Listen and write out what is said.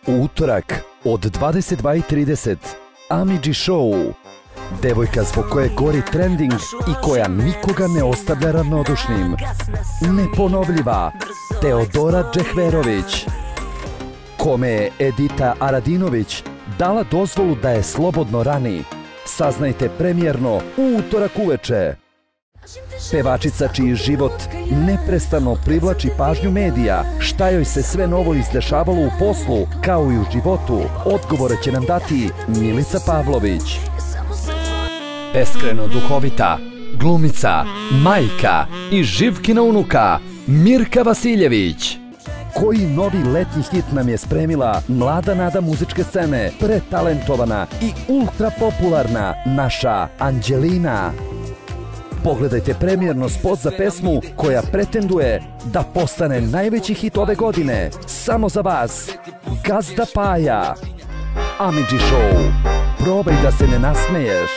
U utorak od 22:30 Amidži Show. Devojka zbog koje gori trending i koja nikoga ne ostavlja ravnodušnim. Neponovljiva Teodora Džehverović, kome je Edita Aradinović dala dozvolu da je slobodno rani. Saznajte premijerno u utorak uveče. Pevačica čiji život neprestano privlači pažnju medija, šta joj se sve novo izdešavalo u poslu kao i u životu, odgovore će nam dati Milica Pavlović. Beskrajno duhovita glumica, majka i Živkina unuka Mirka Vasiljević. Koji novi letnji hit nam je spremila mlada nada muzičke scene, pretalentovana i ultra popularna naša Anđelina. Pogledajte premijerno spot za pesmu koja pretenduje da postane najveći hit ove godine. Samo za vas, Gazda Paja. Amidži Show. Probaj da se ne nasmeješ.